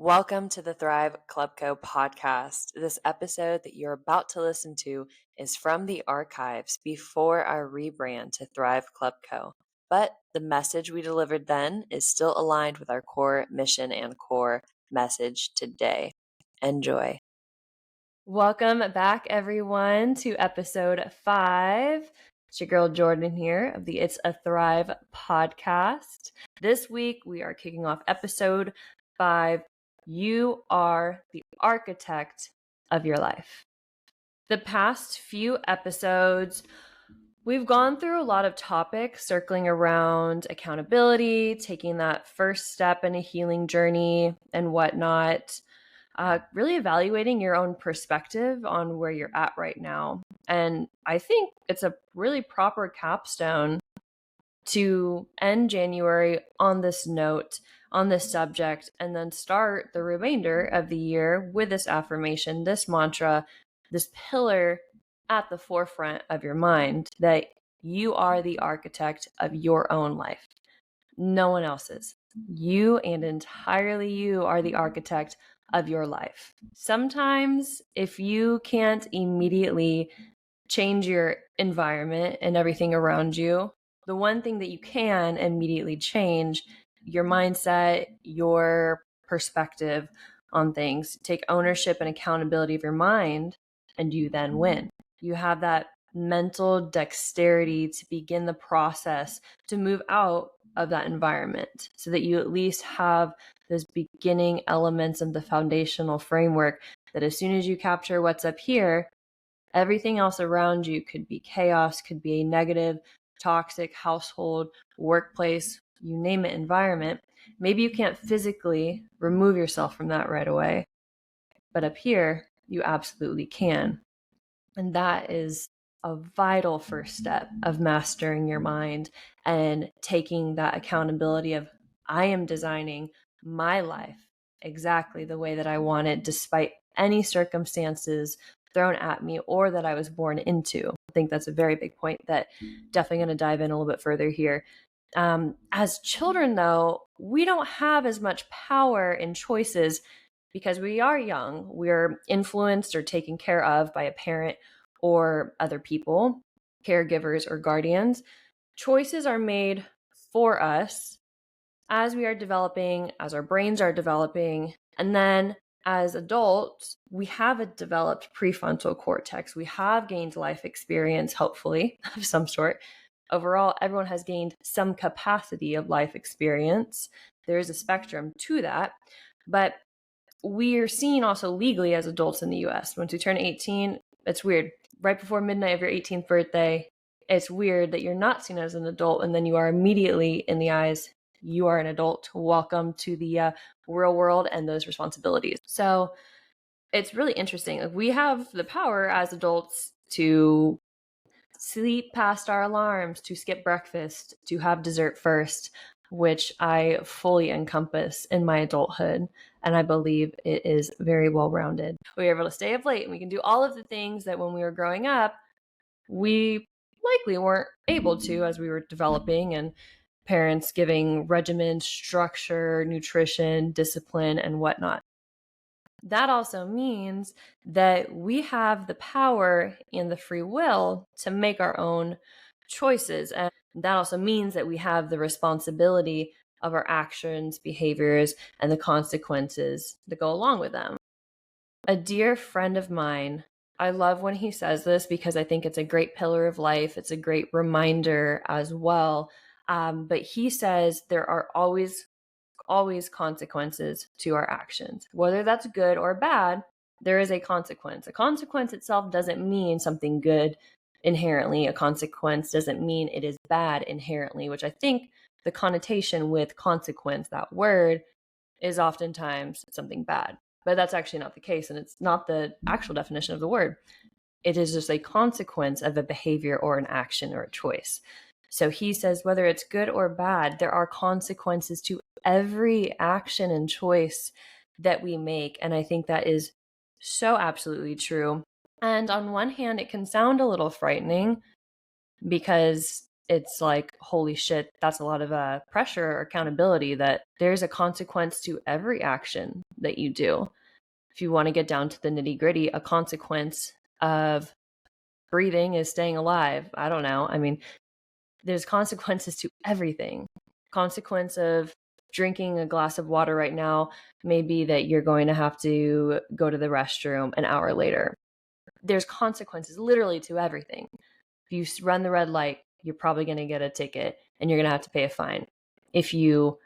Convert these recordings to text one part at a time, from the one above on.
Welcome to the Thrive Club Co podcast. This episode that you're about to listen to is from the archives before our rebrand to Thrive Club Co. But the message we delivered then is still aligned with our core mission and core message today. Enjoy. Welcome back, everyone, to episode 5. It's your girl Jordan here of the It's a Thrive podcast. This week, we are kicking off episode 5. You are the architect of your life. The past few episodes, we've gone through a lot of topics circling around accountability, taking that first step in a healing journey and whatnot. Really evaluating your own perspective on where you're at right now. And I think it's a really proper capstone to end January on this note, on this subject, and then start the remainder of the year with this affirmation, this mantra, this pillar at the forefront of your mind that you are the architect of your own life. No one else's. You and entirely you are the architect of your life. Sometimes if you can't immediately change your environment and everything around you, the one thing that you can immediately change, your mindset, your perspective on things, take ownership and accountability of your mind, and you then win. You have that mental dexterity to begin the process to move out of that environment so that you at least have those beginning elements of the foundational framework that as soon as you capture what's up here, everything else around you could be chaos, could be a negative, toxic household, workplace, you name it, environment. Maybe you can't physically remove yourself from that right away, but up here, you absolutely can. And that is a vital first step of mastering your mind and taking that accountability of, I am designing my life exactly the way that I want it, despite any circumstances thrown at me or that I was born into. I think that's a very big point that definitely going to dive in a little bit further here. As children, though, we don't have as much power in choices because we are young. We're influenced or taken care of by a parent or other people, caregivers or guardians. Choices are made for us as we are developing, as our brains are developing, and then as adults, we have a developed prefrontal cortex. We have gained life experience, hopefully, of some sort. Overall, everyone has gained some capacity of life experience. There is a spectrum to that, but we are seen also legally as adults in the US. Once you turn 18, it's weird. Right before midnight of your 18th birthday, it's weird that you're not seen as an adult, and then you are immediately in the eyes, you are an adult. Welcome to the real world and those responsibilities. So it's really interesting. Like, we have the power as adults to sleep past our alarms, to skip breakfast, to have dessert first, which I fully encompass in my adulthood. And I believe it is very well-rounded. We are able to stay up late and we can do all of the things that when we were growing up, we likely weren't able to as we were developing, and parents giving regimen, structure, nutrition, discipline, and whatnot. That also means that we have the power and the free will to make our own choices. And that also means that we have the responsibility of our actions, behaviors, and the consequences that go along with them. A dear friend of mine, I love when he says this because I think it's a great pillar of life. It's a great reminder as well. But he says there are always consequences to our actions. Whether that's good or bad, there is a consequence. A consequence itself doesn't mean something good inherently. A consequence doesn't mean it is bad inherently, which I think the connotation with consequence, that word, is oftentimes something bad. But that's actually not the case, and it's not the actual definition of the word. It is just a consequence of a behavior or an action or a choice. So he says, whether it's good or bad, there are consequences to every action and choice that we make. And I think that is so absolutely true. And on one hand, it can sound a little frightening because it's like, holy shit, that's a lot of pressure or accountability, that there's a consequence to every action that you do. If you want to get down to the nitty gritty, a consequence of breathing is staying alive. I don't know. I mean, there's consequences to everything. Consequence of drinking a glass of water right now may be that you're going to have to go to the restroom an hour later. There's consequences literally to everything. If you run the red light, you're probably going to get a ticket and you're going to have to pay a fine. If you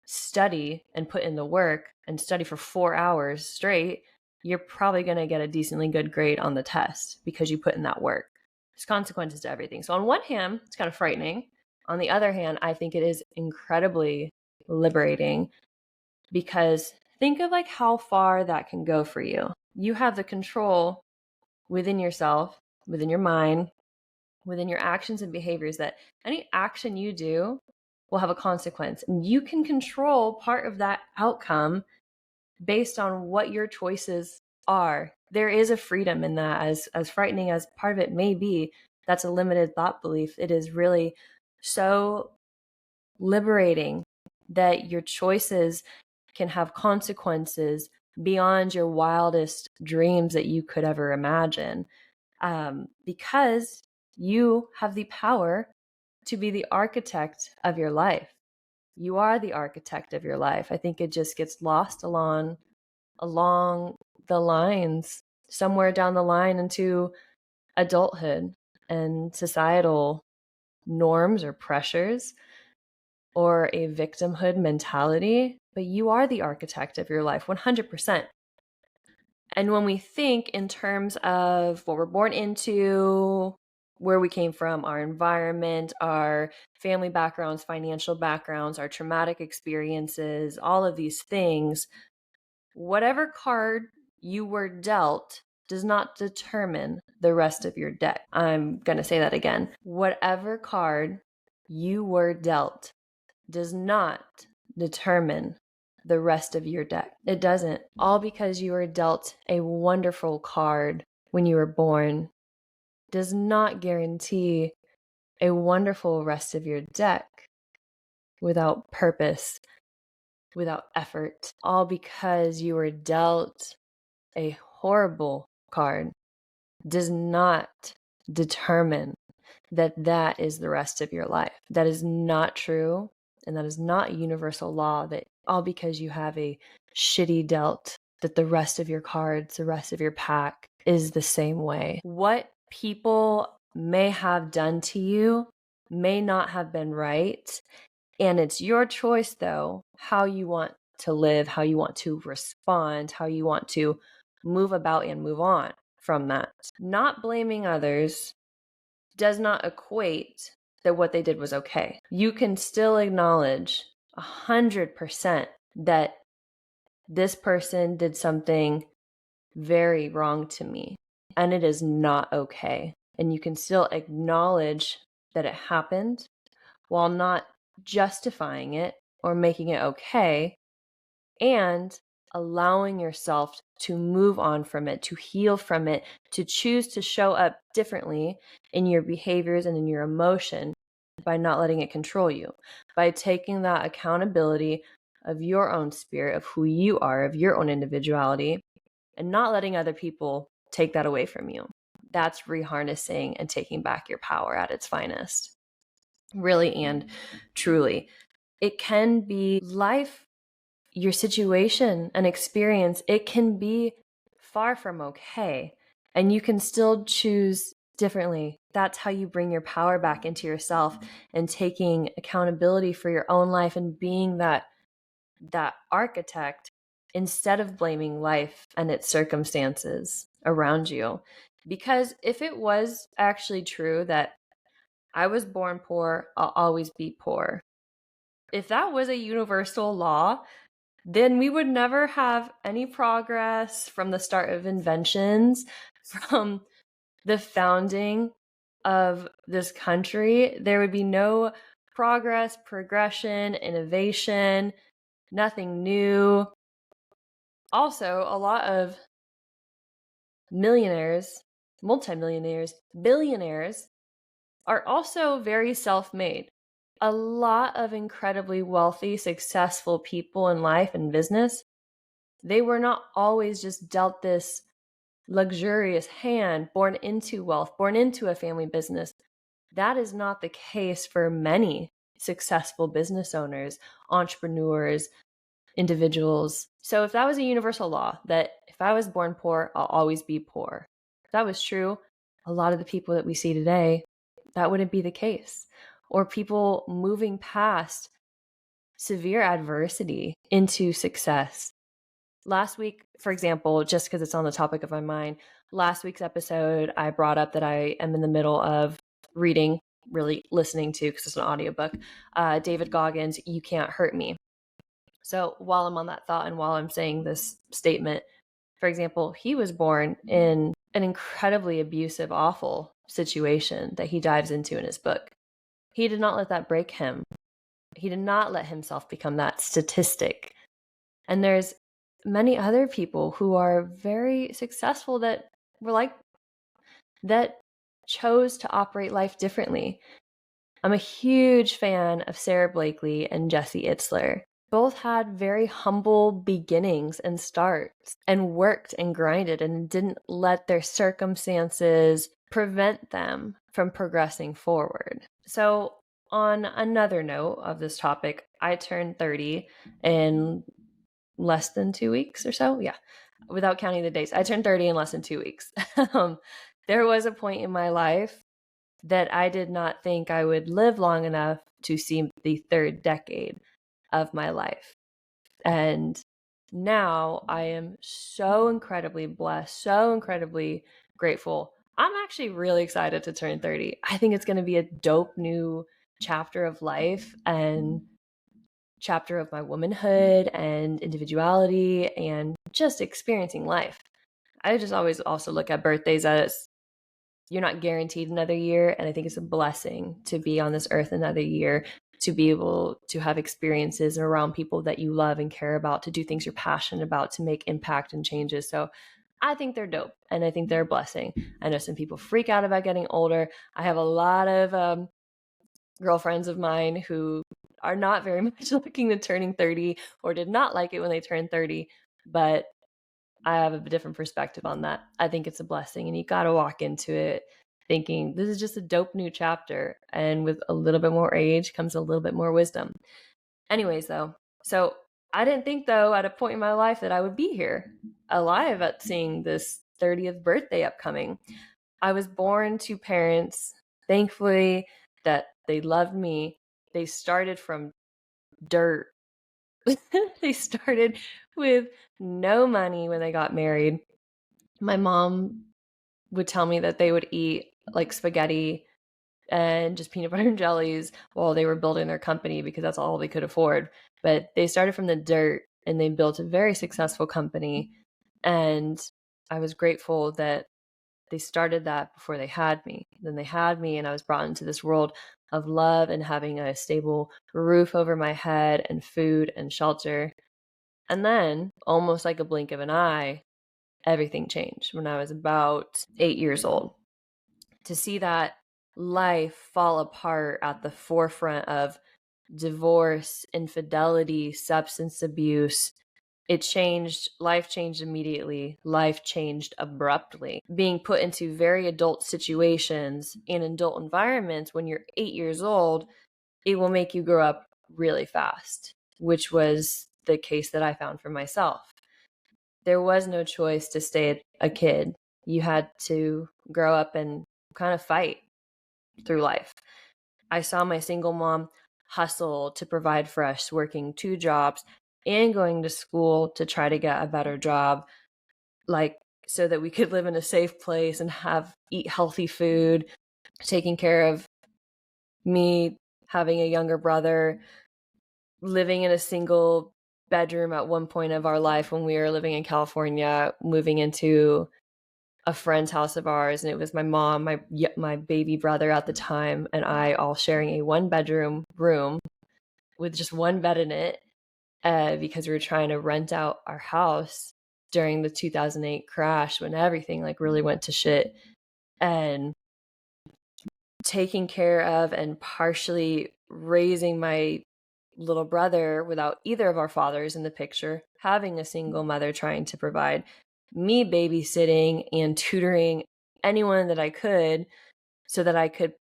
study and put in the work and study for 4 hours straight, you're probably going to get a decently good grade on the test because you put in that work. There's consequences to everything. So on one hand, it's kind of frightening. On the other hand, I think it is incredibly liberating, because think of like how far that can go for you. You have the control within yourself, within your mind, within your actions and behaviors, that any action you do will have a consequence. And you can control part of that outcome based on what your choices are. There is a freedom in that, as frightening as part of it may be. That's a limited thought belief. It is really so liberating that your choices can have consequences beyond your wildest dreams that you could ever imagine, because you have the power to be the architect of your life. You are the architect of your life. I think it just gets lost along the lines, somewhere down the line into adulthood and societal norms or pressures or a victimhood mentality. But you are the architect of your life 100%. And when we think in terms of what we're born into, where we came from, our environment, our family backgrounds, financial backgrounds, our traumatic experiences, all of these things, whatever card you were dealt does not determine the rest of your deck. I'm going to say that again. Whatever card you were dealt does not determine the rest of your deck. It doesn't. All because you were dealt a wonderful card when you were born does not guarantee a wonderful rest of your deck without purpose, without effort. All because you were dealt a horrible card does not determine that that is the rest of your life. That is not true. And that is not universal law, that all because you have a shitty dealt, that the rest of your cards, the rest of your pack is the same way. What people may have done to you may not have been right. And it's your choice, though, how you want to live, how you want to respond, how you want to move about and move on from that. Not blaming others does not equate that what they did was okay. You can still acknowledge 100% that this person did something very wrong to me, and it is not okay. And you can still acknowledge that it happened while not justifying it or making it okay, and allowing yourself to move on from it, to heal from it, to choose to show up differently in your behaviors and in your emotion by not letting it control you, by taking that accountability of your own spirit, of who you are, of your own individuality, and not letting other people take that away from you. That's reharnessing and taking back your power at its finest. Really and truly. It can be life, your situation and experience, it can be far from okay, and you can still choose differently. That's how you bring your power back into yourself and taking accountability for your own life and being that architect instead of blaming life and its circumstances around you. Because if it was actually true that I was born poor, I'll always be poor, if that was a universal law, then we would never have any progress from the start of inventions, from the founding of this country. There would be no progress, progression, innovation, nothing new. Also, a lot of millionaires, multimillionaires, billionaires are also very self-made. A lot of incredibly wealthy, successful people in life and business, they were not always just dealt this luxurious hand, born into wealth, born into a family business. That is not the case for many successful business owners, entrepreneurs, individuals. So if that was a universal law, that if I was born poor, I'll always be poor, if that was true, a lot of the people that we see today, that wouldn't be the case. Or people moving past severe adversity into success. Last week, for example, just because it's on the topic of my mind, last week's episode, I brought up that I am in the middle of reading, really listening to, because it's an audiobook, David Goggins' You Can't Hurt Me. So while I'm on that thought and while I'm saying this statement, for example, he was born in an incredibly abusive, awful situation that he dives into in his book. He did not let that break him. He did not let himself become that statistic. And there's many other people who are very successful that were like, that chose to operate life differently. I'm a huge fan of Sarah Blakely and Jesse Itzler. Both had very humble beginnings and starts and worked and grinded and didn't let their circumstances prevent them from progressing forward. So, on another note of this topic, I turned 30 in less than 2 weeks or so. Yeah, without counting the days. I turned 30 in less than 2 weeks. There was a point in my life that I did not think I would live long enough to see the third decade of my life. And now I am so incredibly blessed, so incredibly grateful. I'm actually really excited to turn 30. I think it's going to be a dope new chapter of life and chapter of my womanhood and individuality and just experiencing life. I just always also look at birthdays as you're not guaranteed another year. And I think it's a blessing to be on this earth another year, to be able to have experiences around people that you love and care about, to do things you're passionate about, to make impact and changes. So I think they're dope and I think they're a blessing. I know some people freak out about getting older. I have a lot of girlfriends of mine who are not very much looking to turning 30 or did not like it when they turned 30, but I have a different perspective on that. I think it's a blessing and you got to walk into it thinking this is just a dope new chapter. And with a little bit more age comes a little bit more wisdom. Anyways, though, so I didn't think, though, at a point in my life that I would be here alive at seeing this 30th birthday upcoming. I was born to parents, thankfully, that they loved me. They started from dirt. They started with no money when they got married. My mom would tell me that they would eat like spaghetti and just peanut butter and jellies while they were building their company because that's all they could afford. But they started from the dirt and they built a very successful company. And I was grateful that they started that before they had me. Then they had me and I was brought into this world of love and having a stable roof over my head and food and shelter. And then, almost like a blink of an eye, everything changed when I was about 8 years old. To see that life fall apart at the forefront of divorce, infidelity, substance abuse, life changed immediately. Life changed abruptly. Being put into very adult situations in adult environments when you're 8 years old, it will make you grow up really fast, which was the case that I found for myself. There was no choice to stay a kid. You had to grow up and kind of fight through life. I saw my single mom hustle to provide for us, working 2 jobs and going to school to try to get a better job, like so that we could live in a safe place and eat healthy food, taking care of me, having a younger brother, living in a single bedroom at one point of our life when we were living in California, moving into a friend's house of ours, and it was my mom, my baby brother at the time, and I all sharing a 1-bedroom room with just one bed in it, because we were trying to rent out our house during the 2008 crash when everything like really went to shit. And taking care of and partially raising my little brother without either of our fathers in the picture, having a single mother trying to provide, me babysitting and tutoring anyone that I could so that I could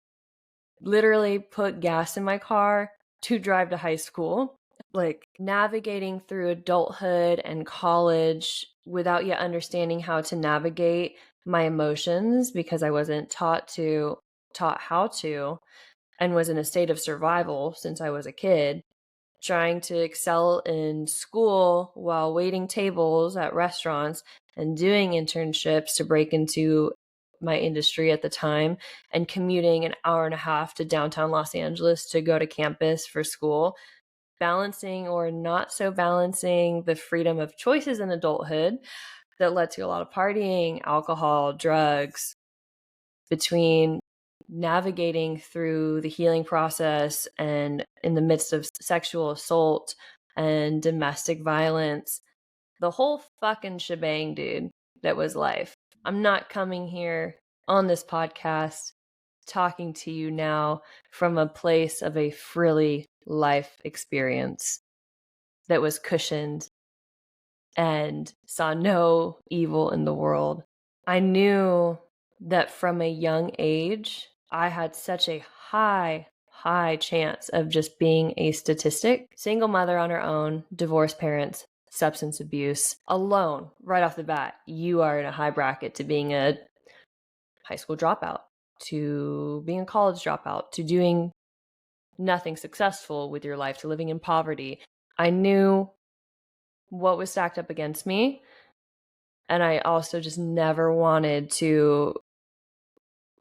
literally put gas in my car to drive to high school, like navigating through adulthood and college without yet understanding how to navigate my emotions because I wasn't taught how to, and was in a state of survival since I was a kid, trying to excel in school while waiting tables at restaurants and doing internships to break into my industry at the time, and commuting an hour and a half to downtown Los Angeles to go to campus for school, balancing or not so balancing the freedom of choices in adulthood that led to a lot of partying, alcohol, drugs, between navigating through the healing process and in the midst of sexual assault and domestic violence, the whole fucking shebang, dude. That was life. I'm not coming here on this podcast talking to you now from a place of a frilly life experience that was cushioned and saw no evil in the world. I knew that from a young age, I had such a high chance of just being a statistic. Single mother on her own, divorced parents, substance abuse, alone, right off the bat, you are in a high bracket to being a high school dropout, to being a college dropout, to doing nothing successful with your life, to living in poverty. I knew what was stacked up against me. And I also just never wanted to,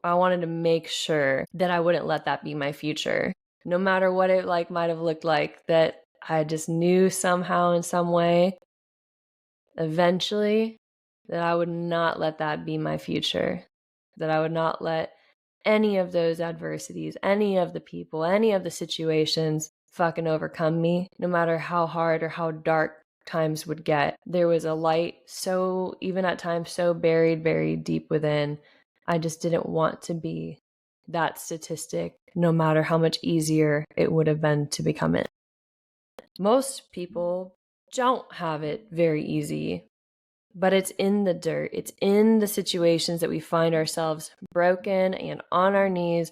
I wanted to make sure that I wouldn't let that be my future. No matter what it might have looked like, that I just knew somehow in some way, eventually, that I would not let that be my future. That I would not let any of those adversities, any of the people, any of the situations fucking overcome me, no matter how hard or how dark times would get. There was a light so, even at times, so buried deep within. I just didn't want to be that statistic, no matter how much easier it would have been to become it. Most people don't have it very easy, but it's in the dirt. It's in the situations that we find ourselves broken and on our knees,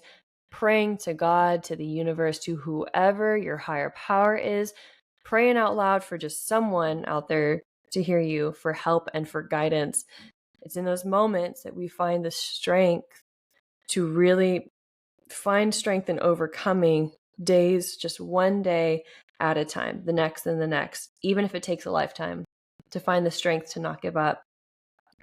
praying to God, to the universe, to whoever your higher power is, praying out loud for just someone out there to hear you, for help and for guidance. It's in those moments that we find the strength to really find strength in overcoming days, just one day at a time, the next and the next, even if it takes a lifetime, to find the strength to not give up,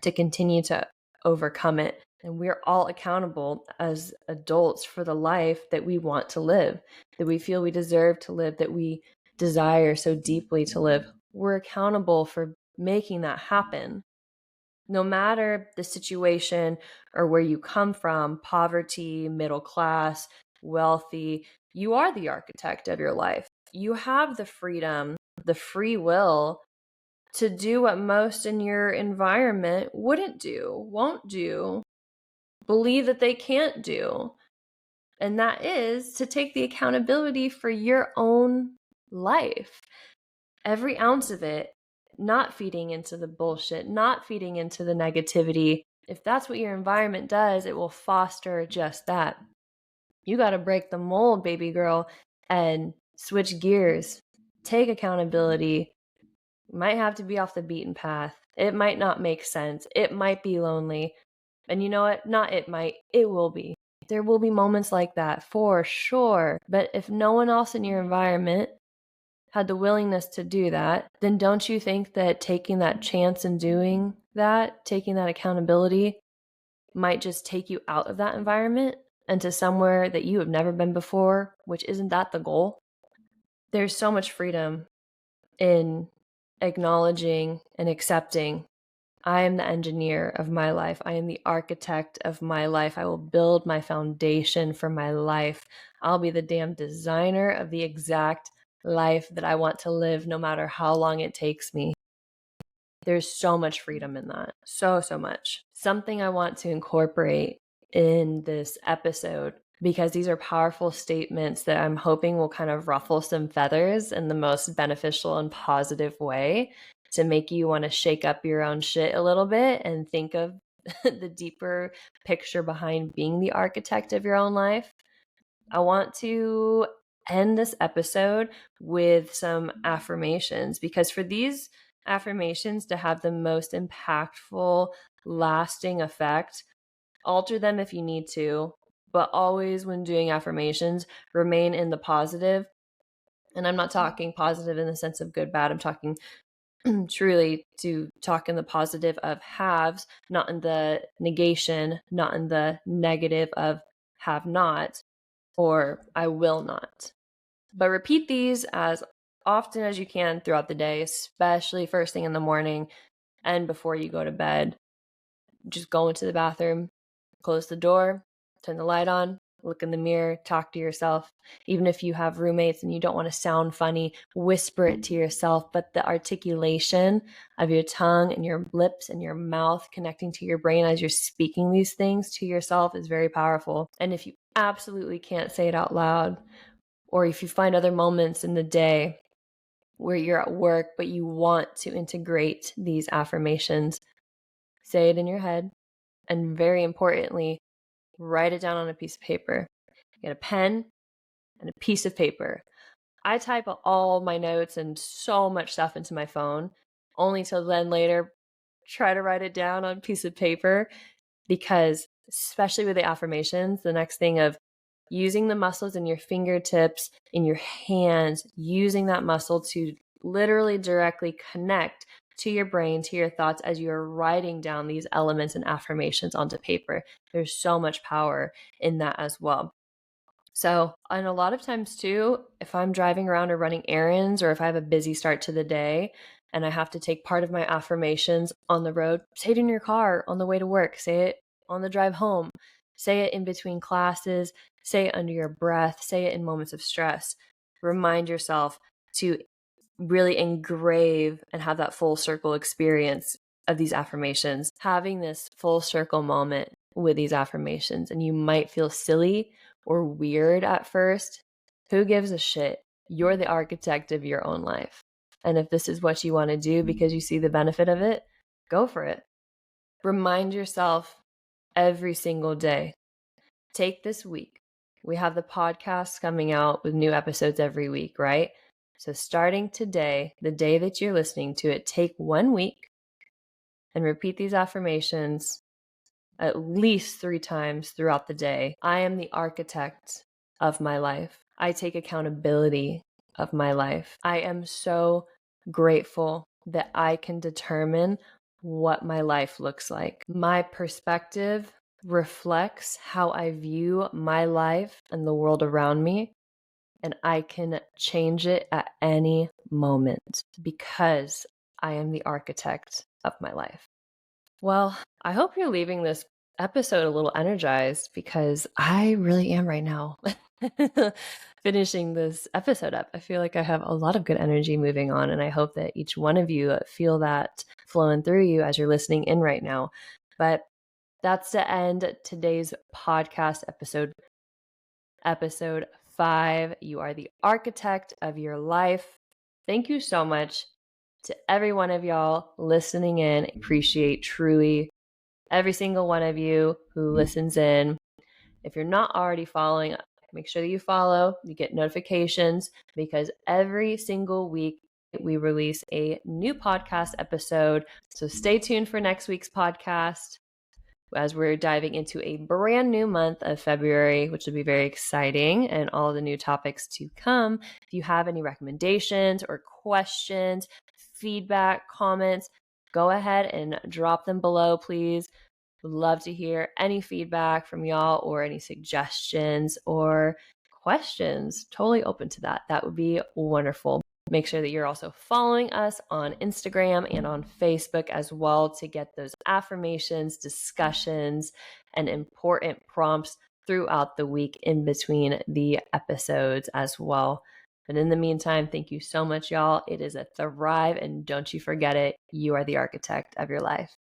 to continue to overcome it. And we're all accountable as adults for the life that we want to live, that we feel we deserve to live, that we desire so deeply to live. We're accountable for making that happen. No matter the situation or where you come from, poverty, middle class, wealthy, you are the architect of your life. You have the freedom, the free will to do what most in your environment wouldn't do, won't do, believe that they can't do. And that is to take the accountability for your own life. Every ounce of it, not feeding into the bullshit, not feeding into the negativity. If that's what your environment does, it will foster just that. You got to break the mold, baby girl, and switch gears. Take accountability. Might have to be off the beaten path. It might not make sense. It might be lonely. And you know what? Not it might. It will be. There will be moments like that for sure. But if no one else in your environment had the willingness to do that, then don't you think that taking that chance and doing that, taking that accountability, might just take you out of that environment and to somewhere that you have never been before, which isn't that the goal? There's so much freedom in acknowledging and accepting, I am the engineer of my life. I am the architect of my life. I will build my foundation for my life. I'll be the damn designer of the exact life that I want to live, no matter how long it takes me. There's so much freedom in that. So much. Something I want to incorporate in this episode because these are powerful statements that I'm hoping will kind of ruffle some feathers in the most beneficial and positive way to make you want to shake up your own shit a little bit and think of the deeper picture behind being the architect of your own life. I want to end this episode with some affirmations, because for these affirmations to have the most impactful, lasting effect, alter them if you need to, but always when doing affirmations, remain in the positive. And I'm not talking positive in the sense of good, bad. I'm talking truly to talk in the positive of haves, not in the negation, not in the negative of have not or I will not. But repeat these as often as you can throughout the day, especially first thing in the morning and before you go to bed. Just go into the bathroom, close the door, turn the light on, look in the mirror, talk to yourself. Even if you have roommates and you don't want to sound funny, whisper it to yourself. But the articulation of your tongue and your lips and your mouth connecting to your brain as you're speaking these things to yourself is very powerful. And if you absolutely can't say it out loud, or if you find other moments in the day where you're at work but you want to integrate these affirmations, say it in your head. And very importantly, write it down on a piece of paper. Get a pen and a piece of paper. I type all my notes and so much stuff into my phone, only to then later try to write it down on a piece of paper, because especially with the affirmations, the next thing of using the muscles in your fingertips, in your hands, using that muscle to literally directly connect to your brain, to your thoughts as you're writing down these elements and affirmations onto paper. There's so much power in that as well. So, and a lot of times too, if I'm driving around or running errands, or if I have a busy start to the day and I have to take part of my affirmations on the road, say it in your car on the way to work, say it on the drive home, say it in between classes, say it under your breath, say it in moments of stress. Remind yourself to really engrave and have that full circle experience of these affirmations, having this full circle moment with these affirmations. And you might feel silly or weird at first. Who gives a shit? You're the architect of your own life. And if this is what you want to do because you see the benefit of it, go for it. Remind yourself every single day. Take this week. We have the podcast coming out with new episodes every week, right? So starting today, the day that you're listening to it, take 1 week and repeat these affirmations at least 3 times throughout the day. I am the architect of my life. I take accountability of my life. I am so grateful that I can determine what my life looks like. My perspective reflects how I view my life and the world around me, and I can change it at any moment because I am the architect of my life. Well, I hope you're leaving this episode a little energized, because I really am right now. Finishing this episode up, I feel like I have a lot of good energy moving on, and I hope that each one of you feel that flowing through you as you're listening in right now. But that's to end today's podcast episode 5. You are the architect of your life. Thank you so much to every one of y'all listening in. Appreciate truly every single one of you who listens in. If you're not already following, make sure that you follow, you get notifications, because every single week we release a new podcast episode. So stay tuned for next week's podcast, as we're diving into a brand new month of February, which will be very exciting, and all the new topics to come. If you have any recommendations or questions, feedback, comments, go ahead and drop them below, please. Would love to hear any feedback from y'all, or any suggestions or questions. Totally open to that. That would be wonderful. Make sure that you're also following us on Instagram and on Facebook as well, to get those affirmations, discussions, and important prompts throughout the week in between the episodes as well. But in the meantime, thank you so much, y'all. It is a thrive, and don't you forget it. You are the architect of your life.